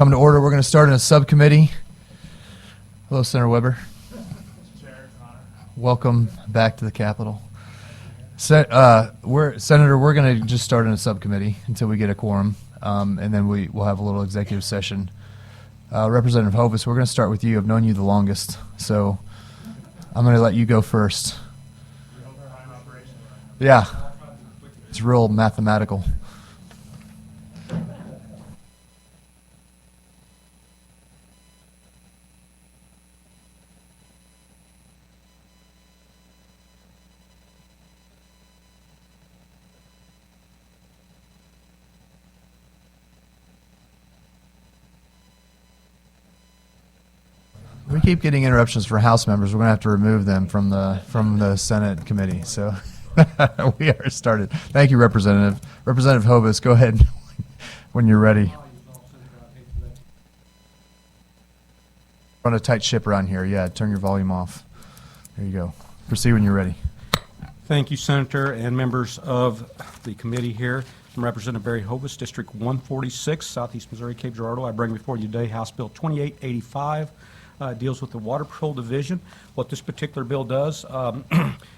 Come to order. We're going to start in a subcommittee. Hello, Senator Weber. Mr. Chair, it's an honor. Welcome back to the Capitol. Senator, we're going to just start in a subcommittee until we get a quorum, and then we'll have a little executive session. Representative Hovis, we're going to start with you. I've known you the longest, so I'm going to let you go first. We hope our high operation. Yeah, it's real mathematical. We keep getting interruptions for House members. We're going to have to remove them from the Senate committee. So we are started. Thank you, Representative. Representative Hovis, go ahead when you're ready. We're on a tight ship around here. Yeah, turn your volume off. There you go. Proceed when you're ready. Thank you, Senator and members of the committee here. I'm Representative Barry Hovis, District 146, Southeast Missouri, Cape Girardeau. I bring before you today House Bill 2885. Deals with the Water Patrol Division. What this particular bill does,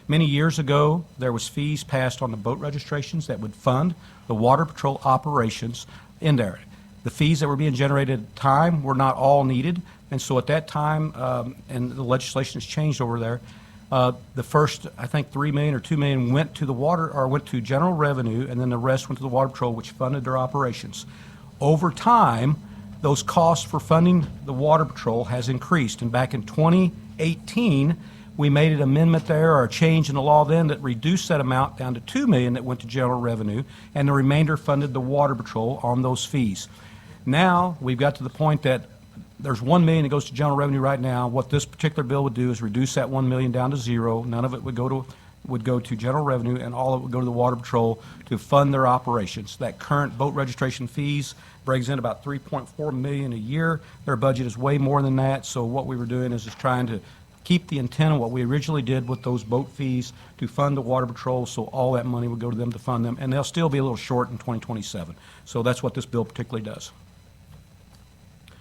many years ago, there was fees passed on the boat registrations that would fund the Water Patrol operations in there. The fees that were being generated at the time were not all needed, and so at that time, and the legislation has changed over there, the first, I think, $3 million or $2 million went to the water, or went to general revenue, and then the rest went to the Water Patrol, which funded their operations. Over time, those costs for funding the Water Patrol has increased. And back in 2018, we made an amendment there, or a change in the law then, that reduced that amount down to $2 million that went to general revenue, and the remainder funded the Water Patrol on those fees. Now, we've got to the point that there's $1 million that goes to general revenue right now. What this particular bill would do is reduce that $1 million down to zero. None of it would go to general revenue, and all of it would go to the Water Patrol to fund their operations. That current boat registration fees brings in about $3.4 million a year. Their budget is way more than that, so what we were doing is just trying to keep the intent of what we originally did with those boat fees to fund the Water Patrol, so all that money would go to them to fund them, and they'll still be a little short in 2027. So that's what this bill particularly does.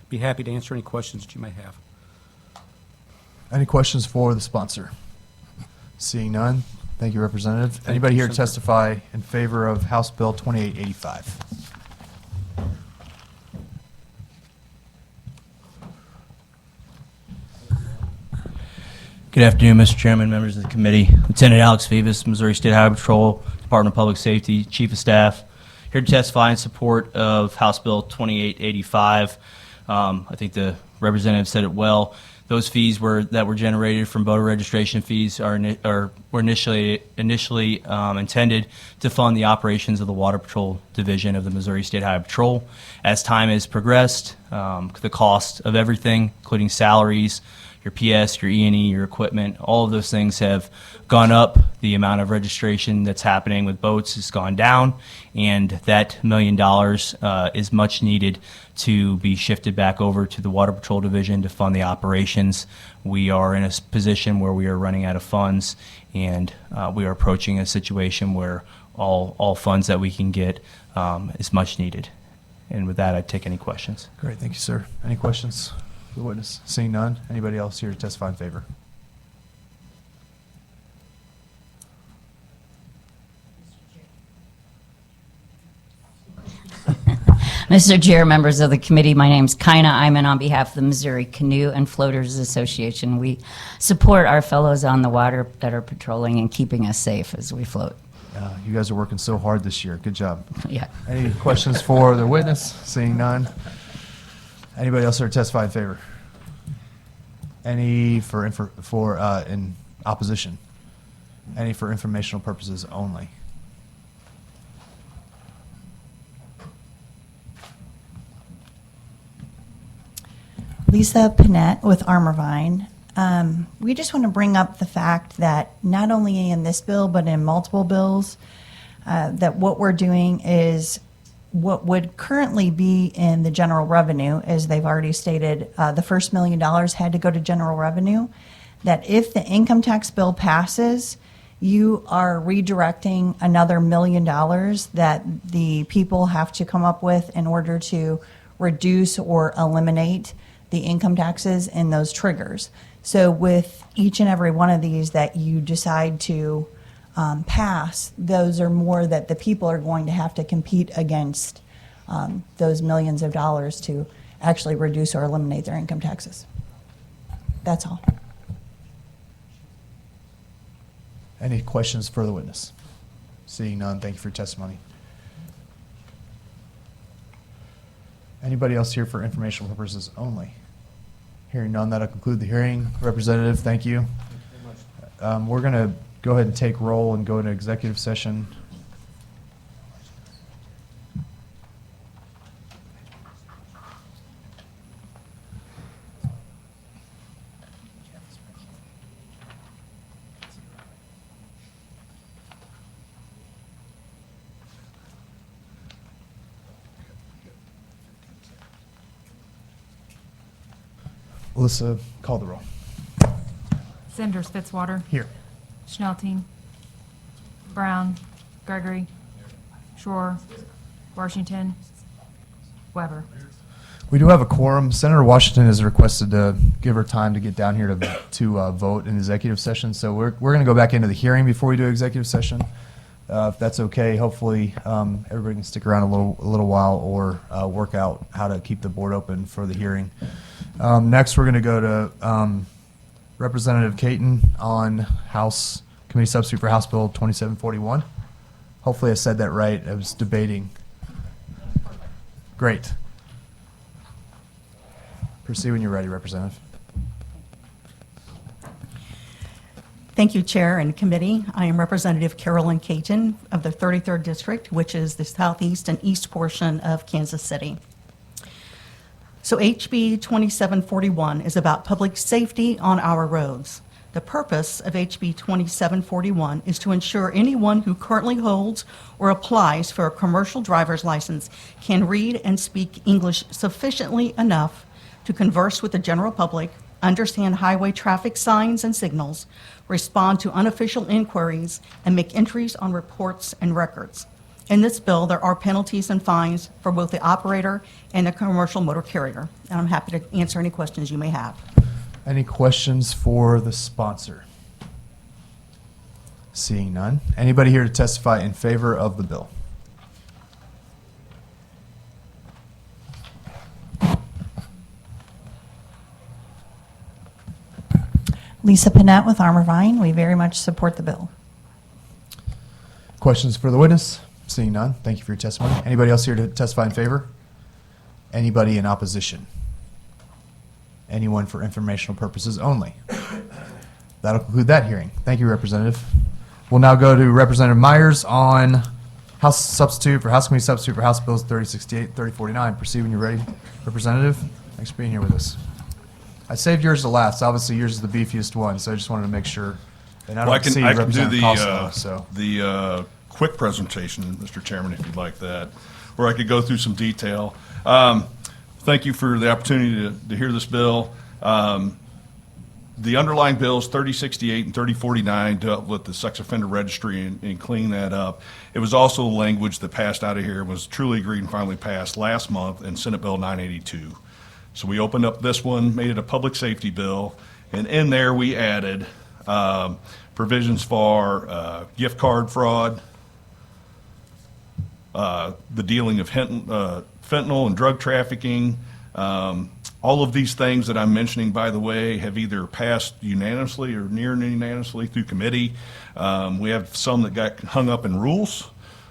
Be happy to answer any questions that you may have. Any questions for the sponsor? Seeing none, thank you, Representative. Anybody here to testify in favor of House Bill 2885? Good afternoon, Mr. Chairman, members of the committee. Lieutenant Alex Vivas, Missouri State Highway Patrol, Department of Public Safety, Chief of Staff, here to testify in support of House Bill 2885. I think the representative said it well. Those fees that were generated from voter registration fees were initially intended to fund the operations of the Water Patrol Division of the Missouri State Highway Patrol. As time has progressed, the cost of everything, including salaries, your PS, your E&E, your equipment, all of those things have gone up. The amount of registration that's happening with boats has gone down, and that $1 million is much needed to be shifted back over to the Water Patrol Division to fund the operations. We are in a position where we are running out of funds, and we are approaching a situation where all funds that we can get is much needed. And with that, I'd take any questions. Great, thank you, sir. Any questions? The witness. Seeing none. Anybody else here to testify in favor? Mr. Chair, members of the committee, my name's Kaina Iman on behalf of the Missouri Canoe and Floaters Association. We support our fellows on the water that are patrolling and keeping us safe as we float. You guys are working so hard this year. Good job. Yeah. Any questions for the witness? Seeing none. Anybody else here to testify in favor? Any in opposition? Any for informational purposes only? Lisa Panette with Armorvine. We just want to bring up the fact that not only in this bill, but in multiple bills, that what we're doing is what would currently be in the general revenue, as they've already stated, the first $1 million had to go to general revenue, that if the income tax bill passes, you are redirecting another $1 million that the people have to come up with in order to reduce or eliminate the income taxes in those triggers. So with each and every one of these that you decide to pass, those are more that the people are going to have to compete against those millions of dollars to actually reduce or eliminate their income taxes. That's all. Any questions for the witness? Seeing none, thank you for your testimony. Anybody else here for informational purposes only? Hearing none, that'll conclude the hearing. Representative, thank you. We're going to go ahead and take roll and go into executive session. Alyssa, call the roll. Sanders, Fitzwater, Here. Schnelting, Brown, Gregory, Shore, Washington, Weber. We do have a quorum. Senator Washington has requested to give her time to get down here to vote in executive session. So we're going to go back into the hearing before we do executive session. If that's okay, hopefully everybody can stick around a little while or work out how to keep the board open for the hearing. Next, we're going to go to Representative Caton on House Committee Substitute for House Bill 2741. Hopefully I said that right. I was debating. Great. Proceed when you're ready, Representative. Thank you, Chair and Committee. I am Representative Carolyn Caton of the 33rd District, which is the southeast and east portion of Kansas City. So HB 2741 is about public safety on our roads. The purpose of HB 2741 is to ensure anyone who currently holds or applies for a commercial driver's license can read and speak English sufficiently enough to converse with the general public, understand highway traffic signs and signals, respond to unofficial inquiries, and make entries on reports and records. In this bill, there are penalties and fines for both the operator and the commercial motor carrier. And I'm happy to answer any questions you may have. Any questions for the sponsor? Seeing none. Anybody here to testify in favor of the bill? Lisa Panett with Armorvine. We very much support the bill. Questions for the witness? Seeing none, thank you for your testimony. Anybody else here to testify in favor? Anybody in opposition? Anyone for informational purposes only? That'll conclude that hearing. Thank you, Representative. We'll now go to Representative Myers on House Substitute for House Committee Substitute for House Bills 3068, 3049. Proceed when you're ready, Representative. Thanks for being here with us. I saved yours to last. Obviously, yours is the beefiest one, so I just wanted to make sure. And I don't Well, I see can do Representative Costlow, so. the quick presentation, Mr. Chairman, if you'd like that, or I could go through some detail. Thank you for the opportunity to hear this bill. The underlying bills, 3068 and 3049, dealt with the sex offender registry and clean that up. It was also language that passed out of here, was truly agreed and finally passed last month in Senate Bill 982. So we opened up this one, made it a public safety bill, and in there we added provisions for gift card fraud, the dealing of fentanyl and drug trafficking. All of these things that I'm mentioning, by the way, have either passed unanimously or near unanimously through committee. We have some that got hung up in rules,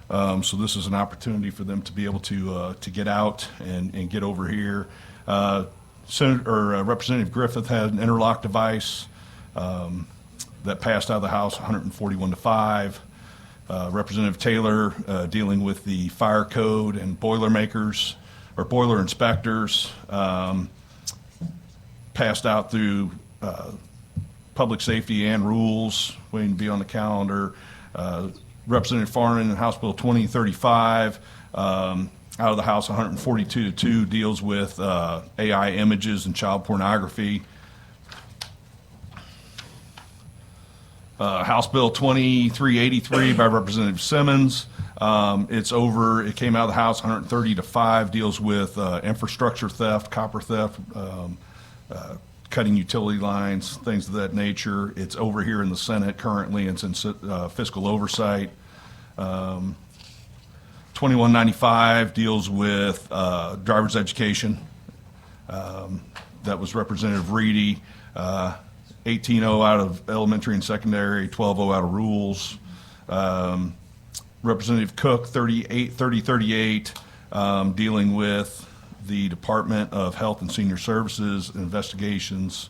so this is an opportunity for them to be able to get out and get over here. Representative Griffith had an interlock device that passed out of the House 141 to 5. Representative Taylor dealing with the fire code and boiler makers or boiler inspectors passed out through public safety and rules, waiting to be on the calendar. Representative Farnan in House Bill 2035 out of the House 142 to 2 deals with AI images and child pornography. House Bill 2383 by Representative Simmons It came out of the House 130-5, deals with infrastructure theft, copper theft, cutting utility lines, things of that nature. It's over here in the Senate currently, and it's in fiscal oversight. 2195 deals with driver's education. That was Representative Reedy. 18-0 out of elementary and secondary, 12-0 out of rules. Representative Cook, 3038, dealing with the Department of Health and Senior Services investigations.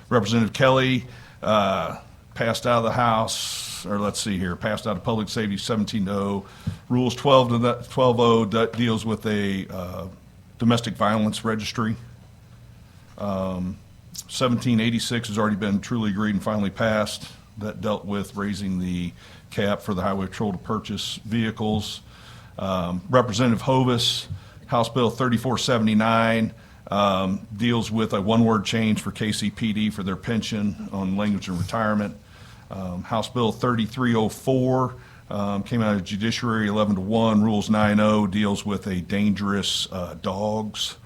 Representative Kelly passed out of the House, or let's see here, passed out of Public Safety 17-0. Rules 12-0 that deals with a domestic violence registry. 1786 has already been truly agreed and finally passed. That dealt with raising the cap for the Highway Patrol to purchase vehicles. Representative Hovis, House Bill 3479, deals with a one-word change for KCPD for their pension on language and retirement. House Bill 3304 came out of Judiciary 11-1, Rules 9-0, deals with a dangerous dogs.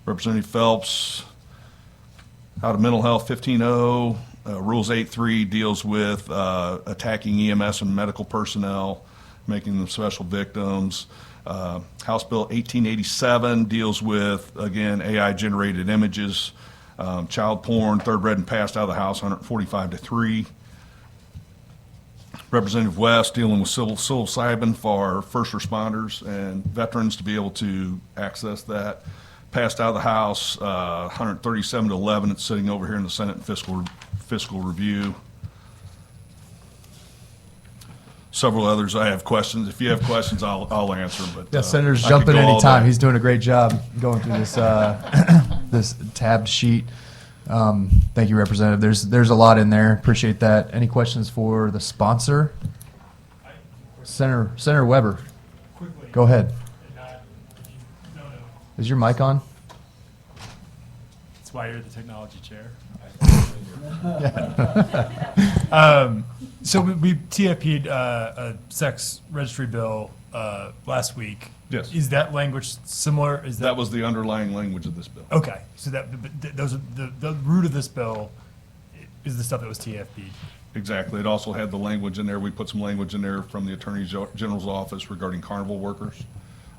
Representative Phelps, out of Mental Health 15-0, Rules 8-3 deals with attacking EMS and medical personnel, making them special victims. House Bill 1887 deals with, again, AI-generated images. Child porn, third read and passed out of the House, 145-3. Representative West dealing with civil cyber for first responders and veterans to be able to access that. Passed out of the House, 137-11. It's sitting over here in the Senate in fiscal review. Several others. I have questions. If you have questions, I'll answer. But Yeah, Senator's I could jumping go all anytime. day. He's doing a great job going through this this tabbed sheet. Thank you, Representative. There's a lot in there. Appreciate that. Any questions for the sponsor? Senator Weber, Quickly. go ahead. No. Is your mic on? That's why you're the technology chair. So we TFP'd a sex registry bill last week. Yes. Is that language similar? Is That was the underlying language of this bill. okay? So those are the root of this bill is the stuff that was TFP'd. Exactly. It also had the language in there. We put some language in there from the Attorney General's office regarding carnival workers.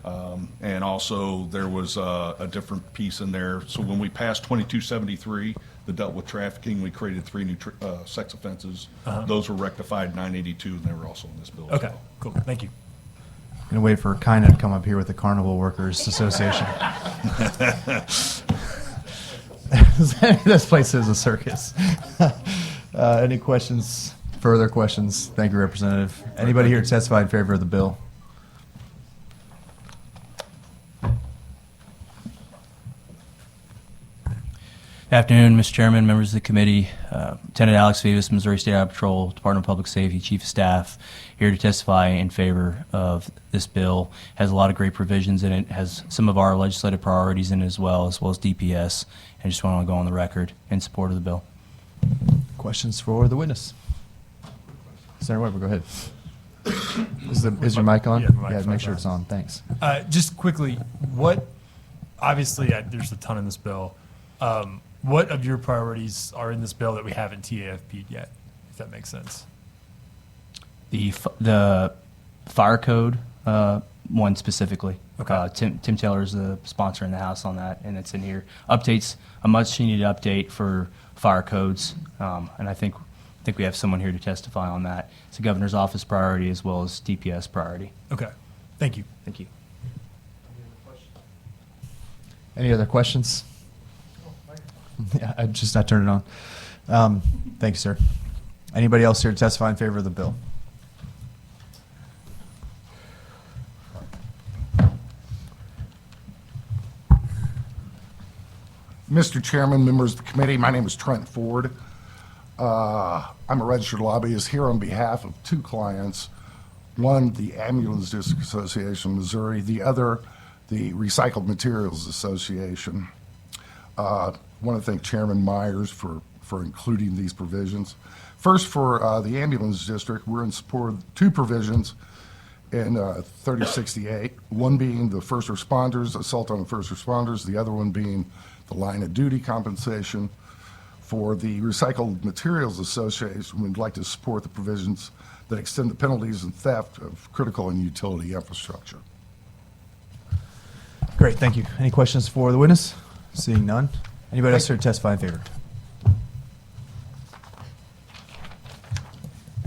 And also there was a different piece in there. So when we passed 2273 that dealt with trafficking, we created 3 new sex offenses. Those were rectified 982, and they were also in this bill as Okay, well. cool. Thank you. Gonna wait for Kina to come up here with the Carnival Workers Association. This place is a circus. Any questions? Further questions? Thank you, Representative. Anybody here to testify in favor of the bill? Good afternoon, Mr. Chairman, members of the committee. Lieutenant Alex Vivas, Missouri State Highway Patrol, Department of Public Safety, Chief of Staff, here to testify in favor of this bill. Has a lot of great provisions in it, has some of our legislative priorities in it as well as DPS. I just want to go on the record in support of the bill. Questions for the witness? Senator Weber, go ahead. Is your mic on? Yeah, my mic's make sure on. it's on. Thanks. Just quickly, obviously, there's a ton in this bill. What of your priorities are in this bill that we haven't TAFP'd yet, if that makes sense? The fire code one specifically. Okay. Tim Taylor is the sponsor in the House on that, and it's in here. Updates, a much needed update for fire codes, and I think we have someone here to testify on that. It's the governor's office priority as well as DPS priority. Okay, thank you. Thank you. Any other questions? Yeah, I turned it on. Thank you, sir. Anybody else here to testify in favor of the bill? Mr. Chairman, members of the committee, my name is Trent Ford. I'm a registered lobbyist here on behalf of 2 clients. One, the Ambulance District Association of Missouri, the other, the Recycled Materials Association. I want to thank Chairman Myers for including these provisions. First, for the ambulance district, we're in support of two provisions in 3068, one being the first responders, assault on the first responders, the other one being the line of duty compensation. For the Recycled Materials Association, we'd like to support the provisions that extend the penalties and theft of critical and utility infrastructure. Great, thank you. Any questions for the witness? Seeing none. Anybody else here to testify in favor?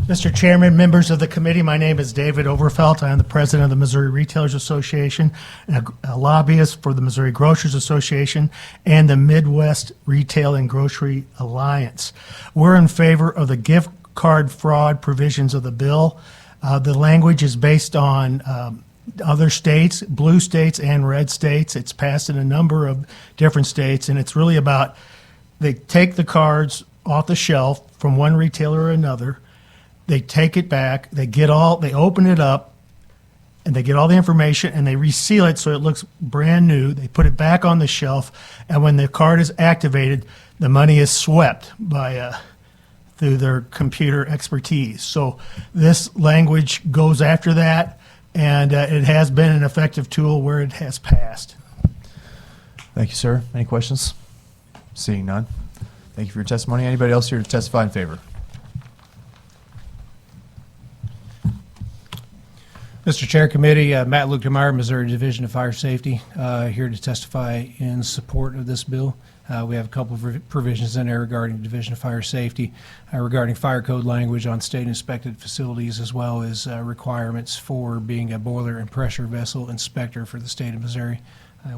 Mr. Chairman, members of the committee, my name is David Overfelt. I am the president of the Missouri Retailers Association and a lobbyist for the Missouri Grocers Association and the Midwest Retail and Grocery Alliance. We're in favor of the gift card fraud provisions of the bill. The language is based on other states, blue states and red states. It's passed in a number of different states, and it's really about they take the cards off the shelf from one retailer or another. They take it back, they open it up, and they get all the information, and they reseal it so it looks brand new. They put it back on the shelf, and when the card is activated, the money is swept by through their computer expertise. So this language goes after that, and it has been an effective tool where it has passed. Thank you, sir. Any questions? Seeing none. Thank you for your testimony. Anybody else here to testify in favor? Mr. Chair, Committee, Matt Lukemeyer, Missouri Division of Fire Safety, here to testify in support of this bill. We have a couple of provisions in there regarding Division of Fire Safety, regarding fire code language on state-inspected facilities, as well as requirements for being a boiler and pressure vessel inspector for the state of Missouri.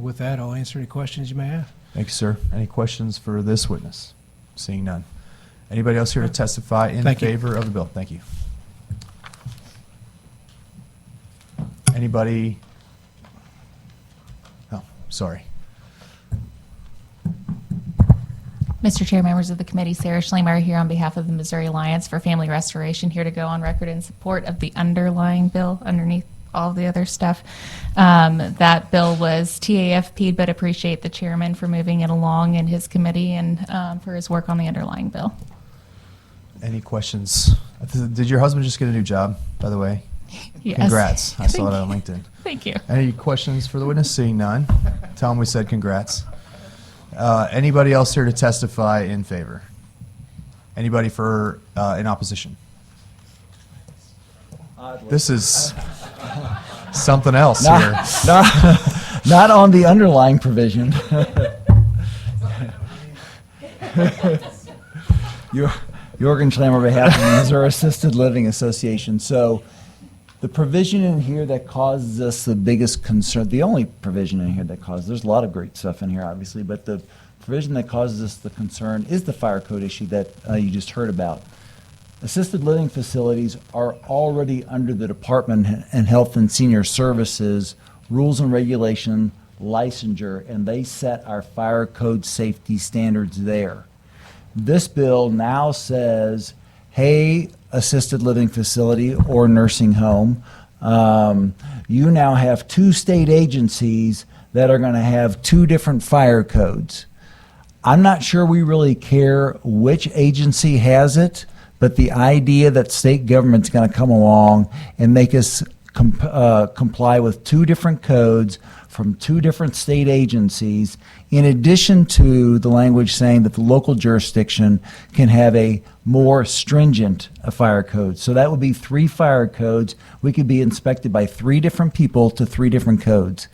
With that, I'll answer any questions you may have. Thank you, sir. Any questions for this witness? Seeing none. Anybody else here to testify in favor of the bill? Thank you. Anybody? Oh, sorry. Mr. Chair, members of the committee, Sarah Schlemer here on behalf of the Missouri Alliance for Family Restoration, here to go on record in support of the underlying bill underneath all the other stuff. That bill was TAFP'd, but appreciate the chairman for moving it along in his committee and for his work on the underlying bill. Any questions? Did your husband just get a new job, by the way? Yes. Congrats. I saw that on LinkedIn. Thank you. Any questions for the witness? Seeing none. Tell him we said congrats. Anybody else here to testify in favor? Anybody for in opposition? This is something else here. Not on the underlying provision. Jorgen Schlemer on behalf of the Missouri Assisted Living Association. So the provision in here that causes us the biggest concern, the only provision in here that causes, there's a lot of great stuff in here obviously, but the provision that causes us the concern is the fire code issue that you just heard about. Assisted living facilities are already under the Department of Health and Senior Services rules and regulation licensure, and they set our fire code safety standards there. This bill now says, hey, assisted living facility or nursing home, you now have two state agencies that are going to have two different fire codes. I'm not sure we really care which agency has it, but the idea that state government's going to come along and make us comply with two different codes from two different state agencies, in addition to the language saying that the local jurisdiction can have a more stringent fire code. So that would be 3 fire codes. We could be inspected by 3 different people to 3 different codes.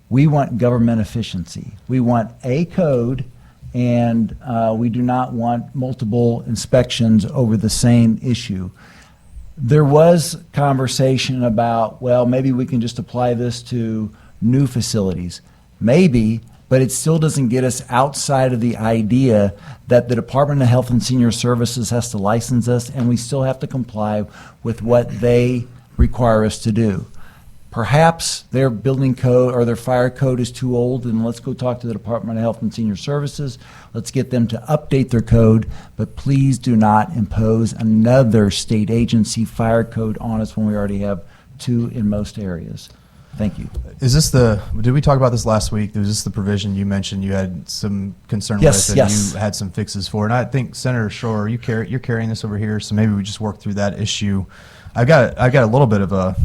We want government efficiency. We want a code, and we do not want multiple inspections over the same issue. There was conversation about, well, maybe we can just apply this to new facilities. Maybe, but it still doesn't get us outside of the idea that the Department of Health and Senior Services has to license us, and we still have to comply with what they require us to do. Perhaps their building code or their fire code is too old, and let's go talk to the Department of Health and Senior Services. Let's get them to update their code, but please do not impose another state agency fire code on us when we already have 2 in most areas. Thank you. Is this did we talk about this last week? Was this the provision you mentioned you had some concern Yes, with and yes. you had some fixes for? And I think Senator Shore, you're carrying this over here, so maybe we just work through that issue. I got a little bit of a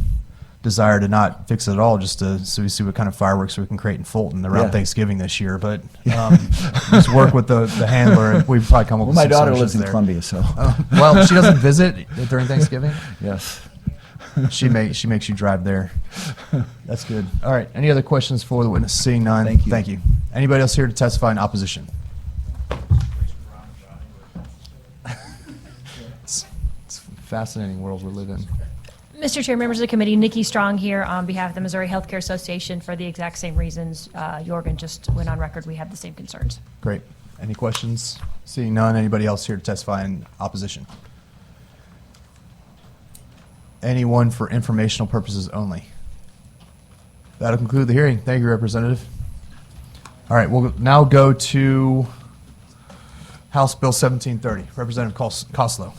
desire to not fix it at all, just so we see what kind of fireworks we can create in Fulton around Yeah. Thanksgiving this year. But just work with the handler, and we've probably come up Well, with my some daughter solutions lives in there. Columbia, so. Well, she doesn't visit during Thanksgiving. Yes. She makes you drive there. That's good. All right. Any other questions for the witness? Seeing none. Thank you. Thank you. Anybody else here to testify in opposition? It's a fascinating world we live in. Mr. Chair, members of the committee, Nikki Strong here on behalf of the Missouri Healthcare Association for the exact same reasons Jorgen just went on record. We have the same concerns. Great. Any questions? Seeing none. Anybody else here to testify in opposition? Anyone for informational purposes only? That'll conclude the hearing. Thank you, Representative. All right, we'll now go to House Bill 1730. Representative Costlow.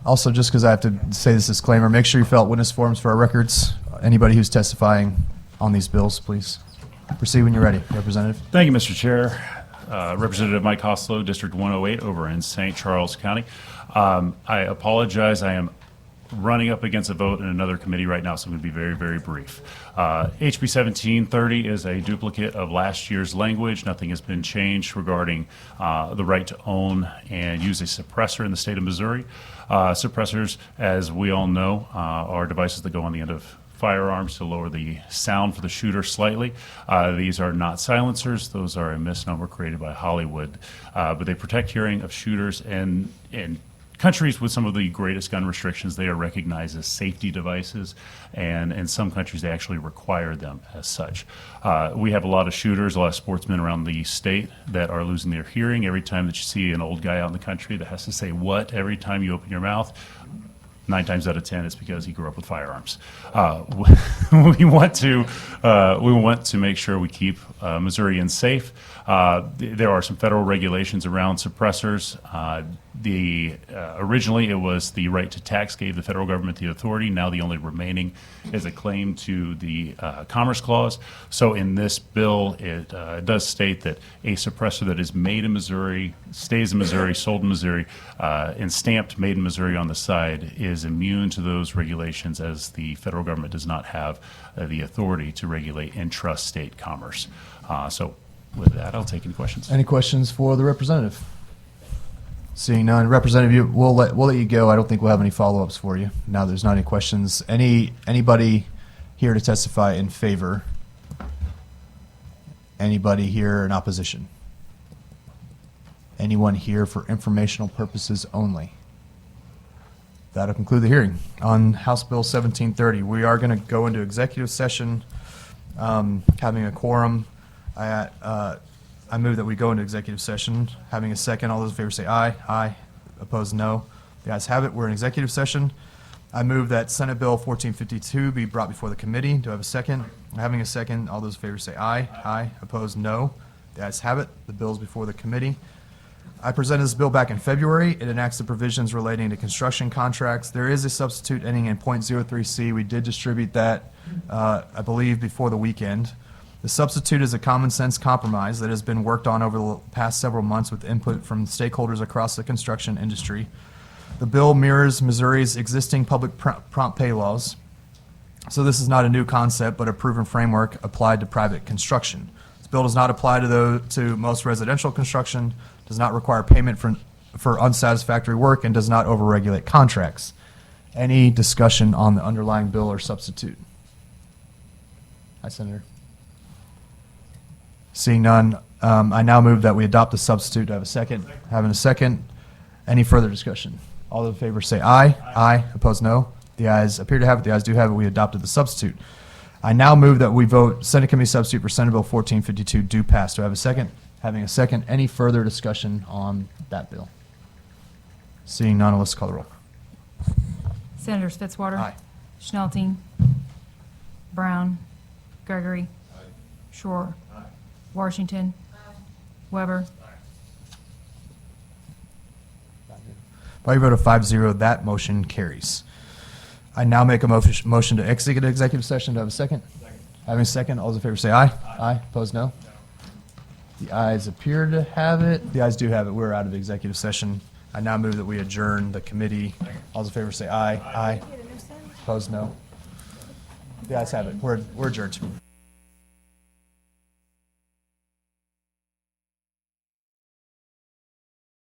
Also, just because I have to say this disclaimer, make sure you fill out witness forms for our records. Anybody who's testifying on these bills, please proceed when you're ready, Representative. Thank you, Mr. Chair. Representative Mike Costlow, District 108 over in St. Charles County. I apologize. I am running up against a vote in another committee right now, so I'm going to be very, very brief. HB 1730 is a duplicate of last year's language. Nothing has been changed regarding the right to own and use a suppressor in the state of Missouri. Suppressors, as we all know, are devices that go on the end of firearms to lower the sound for the shooter slightly. These are not silencers. Those are a misnomer created by Hollywood. But they protect hearing of shooters, and in countries with some of the greatest gun restrictions, they are recognized as safety devices, and in some countries they actually require them as such. We have a lot of shooters, a lot of sportsmen around the state that are losing their hearing. Every time that you see an old guy out in the country that has to say "what" every time you open your mouth, 9 times out of 10, it's because he grew up with firearms. We want to make sure we keep Missourians safe. There are some federal regulations around suppressors. Originally, it was the right to tax gave the federal government the authority. Now the only remaining is a claim to the Commerce Clause. So in this bill, it does state that a suppressor that is made in Missouri, stays in Missouri, sold in Missouri, and stamped "made in Missouri" on the side is immune to those regulations, as the federal government does not have the authority to regulate intrastate commerce. So with that, I'll take any questions. Any questions for the representative? Seeing none, Representative, we'll let you go. I don't think we'll have any follow-ups for you. Now there's not any questions. Anybody here to testify in favor? Anybody here in opposition? Anyone here for informational purposes only? That'll conclude the hearing on House Bill 1730. We are going to go into executive session, having a quorum. I move that we go into executive session. Having a second, all those in favor say aye. Aye. Opposed, no. The ayes have it. We're in executive session. I move that Senate Bill 1452 be brought before the committee. Do I have a second? Having a second, all those in favor say aye. Aye. Opposed, no. The ayes have it. The bill is before the committee. I presented this bill back in February. It enacts the provisions relating to construction contracts. There is a substitute ending in .03C. We did distribute that, I believe, before the weekend. The substitute is a common sense compromise that has been worked on over the past several months with input from stakeholders across the construction industry. The bill mirrors Missouri's existing public prompt pay laws. So this is not a new concept, but a proven framework applied to private construction. This bill does not apply to most residential construction, does not require payment for unsatisfactory work, and does not overregulate contracts. Any discussion on the underlying bill or substitute? Hi, Senator. Seeing none, I now move that we adopt the substitute. Do I have a second? Having a second. Any further discussion? All those in favor say aye. Aye. Opposed, no. The ayes appear to have it. The ayes do have it. We adopted the substitute. I now move that we vote Senate Committee substitute for Senate Bill 1452 do pass. Do I have a second? Having a second. Any further discussion on that bill? Seeing none, let's call the roll. Senators Fitzwater. Aye. Schnelting. Brown. Gregory. Shore. Washington. Weber. By your vote of 5-0, that motion carries. I now make a motion to exit executive session. Do I have a second? Having a second, all those in favor say aye. Aye. Opposed, no. The ayes appear to have it. The ayes do have it. We're out of executive session. I now move that we adjourn the committee. All those in favor say aye. Aye. Opposed, no. The ayes have it. We're adjourned.